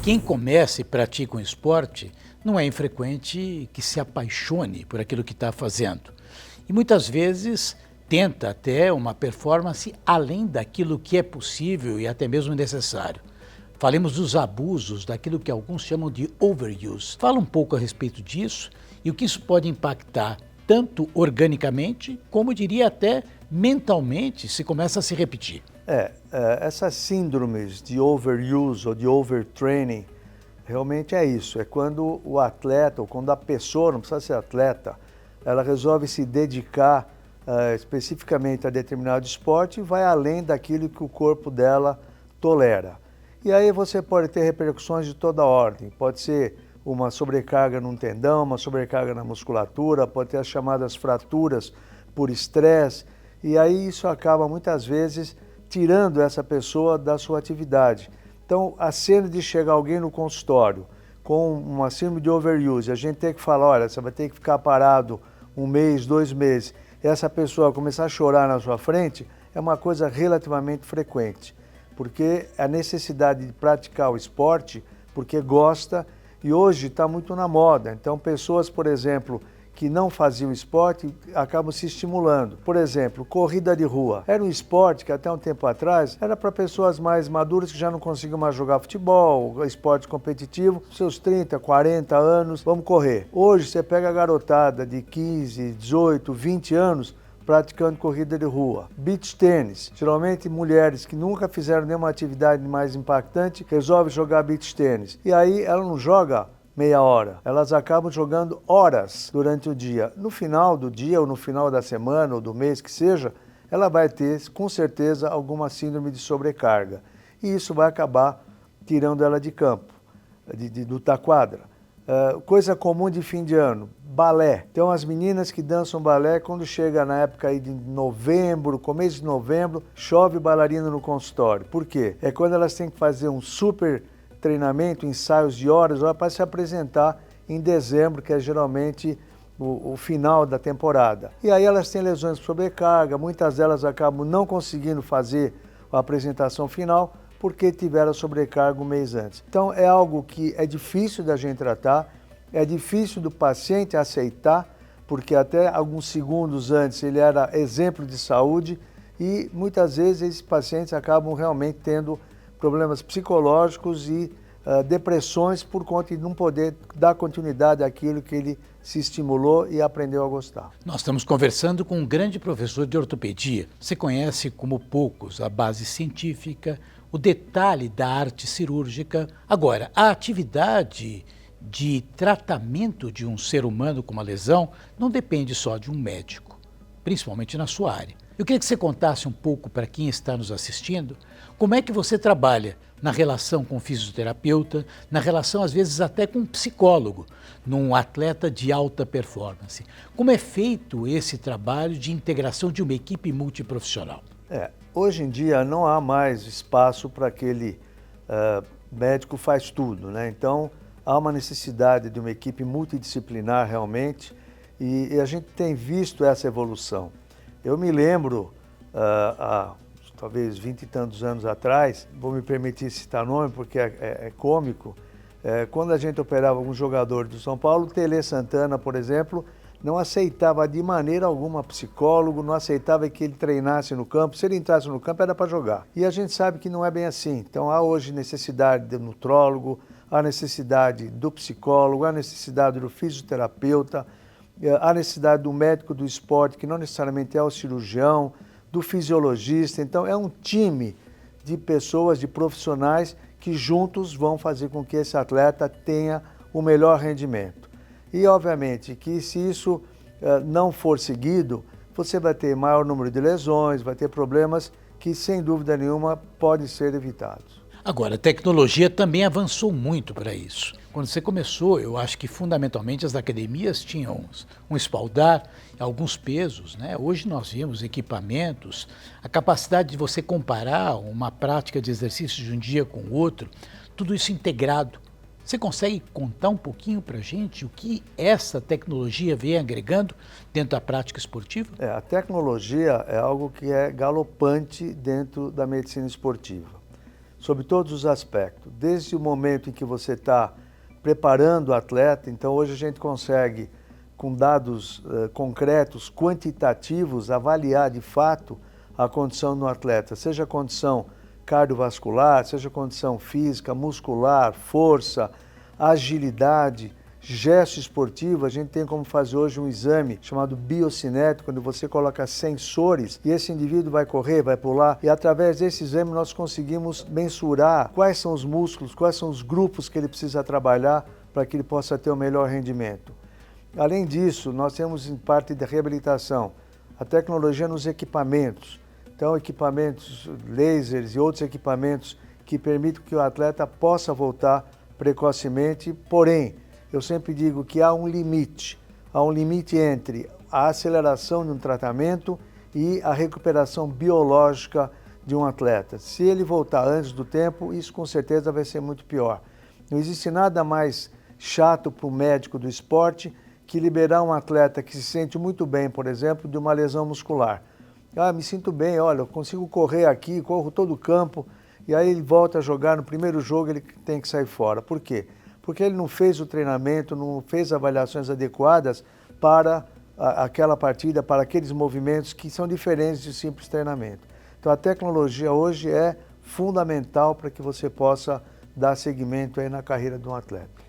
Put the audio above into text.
Quem começa e pratica um esporte, não é infrequente que se apaixone por aquilo que está fazendo. E muitas vezes tenta até uma performance além daquilo que é possível e até mesmo necessário. Falemos dos abusos, daquilo que alguns chamam de overuse. Fala um pouco a respeito disso e o que isso pode impactar tanto organicamente, como diria até mentalmente, se começa a se repetir. Essas síndromes de overuse ou de overtraining, realmente é isso. É quando o atleta, ou quando a pessoa, não precisa ser atleta, ela resolve se dedicar especificamente a determinado esporte e vai além daquilo que o corpo dela tolera. E aí você pode ter repercussões de toda ordem. Pode ser uma sobrecarga num tendão, uma sobrecarga na musculatura, pode ter as chamadas fraturas por estresse. E aí isso acaba muitas vezes tirando essa pessoa da sua atividade. Então, a cena de chegar alguém no consultório com uma síndrome de overuse, a gente tem que falar, olha, você vai ter que ficar parado 1 mês, 2 meses, e essa pessoa começar a chorar na sua frente, é uma coisa relativamente frequente, porque a necessidade de praticar o esporte, porque gosta, e hoje está muito na moda. Então, pessoas, por exemplo, que não faziam esporte, acabam se estimulando. Por exemplo, corrida de rua. Era um esporte que até um tempo atrás era para pessoas mais maduras que já não conseguiam mais jogar futebol, esporte competitivo, seus 30, 40 anos, vamos correr. Hoje você pega a garotada de 15, 18, 20 anos praticando corrida de rua. Beach tênis. Geralmente mulheres que nunca fizeram nenhuma atividade mais impactante resolvem jogar beach tênis. E aí ela não joga meia hora, elas acabam jogando horas durante o dia. No final do dia, ou no final da semana, ou do mês que seja, ela vai ter, com certeza, alguma síndrome de sobrecarga. E isso vai acabar tirando ela de campo, da quadra. Coisa comum de fim de ano, balé. Então as meninas que dançam balé, quando chega na época aí de novembro, começo de novembro, chove bailarina no consultório. Por quê? É quando elas têm que fazer um super treinamento, ensaios de horas para se apresentar em dezembro, que é geralmente o final da temporada. E aí elas têm lesões por sobrecarga, muitas delas acabam não conseguindo fazer a apresentação final porque tiveram sobrecarga um mês antes. Então é algo que é difícil da gente tratar, é difícil do paciente aceitar, porque até alguns segundos antes ele era exemplo de saúde e muitas vezes esses pacientes acabam realmente tendo problemas psicológicos e depressões por conta de não poder dar continuidade àquilo que ele se estimulou e aprendeu a gostar. Nós estamos conversando com um grande professor de ortopedia. Você conhece como poucos a base científica, o detalhe da arte cirúrgica. Agora, a atividade de tratamento de um ser humano com uma lesão não depende só de um médico, principalmente na sua área. Eu queria que você contasse um pouco para quem está nos assistindo como é que você trabalha na relação com o fisioterapeuta, na relação às vezes até com um psicólogo, num atleta de alta performance. Como é feito esse trabalho de integração de uma equipe multiprofissional? Hoje em dia não há mais espaço para aquele médico faz tudo, né? Então há uma necessidade de uma equipe multidisciplinar realmente e a gente tem visto essa evolução. Eu me lembro, há talvez 20 e tantos anos atrás, vou me permitir citar nome porque é cômico, quando a gente operava algum jogador do São Paulo, Tele Santana, por exemplo, não aceitava de maneira alguma psicólogo, não aceitava que ele treinasse no campo. Se ele entrasse no campo era para jogar. E a gente sabe que não é bem assim. Então há hoje necessidade do nutrólogo, há necessidade do psicólogo, há necessidade do fisioterapeuta, há necessidade do médico do esporte, que não necessariamente é o cirurgião, do fisiologista. Então é um time de pessoas, de profissionais que juntos vão fazer com que esse atleta tenha o melhor rendimento. E obviamente que se isso não for seguido, você vai ter maior número de lesões, vai ter problemas que sem dúvida nenhuma podem ser evitados. Agora, a tecnologia também avançou muito para isso. Quando você começou, eu acho que fundamentalmente as academias tinham um espaldar, alguns pesos, né? Hoje nós vimos equipamentos, a capacidade de você comparar uma prática de exercício de um dia com o outro, tudo isso integrado. Você consegue contar um pouquinho para a gente o que essa tecnologia vem agregando dentro da prática esportiva? A tecnologia é algo que é galopante dentro da medicina esportiva. sobre todos os aspectos. Desde o momento em que você está preparando o atleta, então hoje a gente consegue, com dados concretos, quantitativos, avaliar de fato a condição do atleta, seja a condição cardiovascular, seja a condição física, muscular, força, agilidade, gesto esportivo. A gente tem como fazer hoje um exame chamado biocinético, quando você coloca sensores e esse indivíduo vai correr, vai pular, e através desse exame nós conseguimos mensurar quais são os músculos, quais são os grupos que ele precisa trabalhar para que ele possa ter o melhor rendimento. Além disso, nós temos em parte da reabilitação a tecnologia nos equipamentos. Então, equipamentos, lasers e outros equipamentos que permitem que o atleta possa voltar precocemente, porém, eu sempre digo que há um limite entre a aceleração de um tratamento e a recuperação biológica de um atleta. Se ele voltar antes do tempo, isso com certeza vai ser muito pior. Não existe nada mais chato para o médico do esporte que liberar um atleta que se sente muito bem, por exemplo, de uma lesão muscular. Ah, me sinto bem, olha, eu consigo correr aqui, corro todo o campo, e aí ele volta a jogar, no primeiro jogo ele tem que sair fora. Por quê? Porque ele não fez o treinamento, não fez avaliações adequadas para aquela partida, para aqueles movimentos que são diferentes de simples treinamento. Então a tecnologia hoje é fundamental para que você possa dar seguimento aí na carreira de um atleta.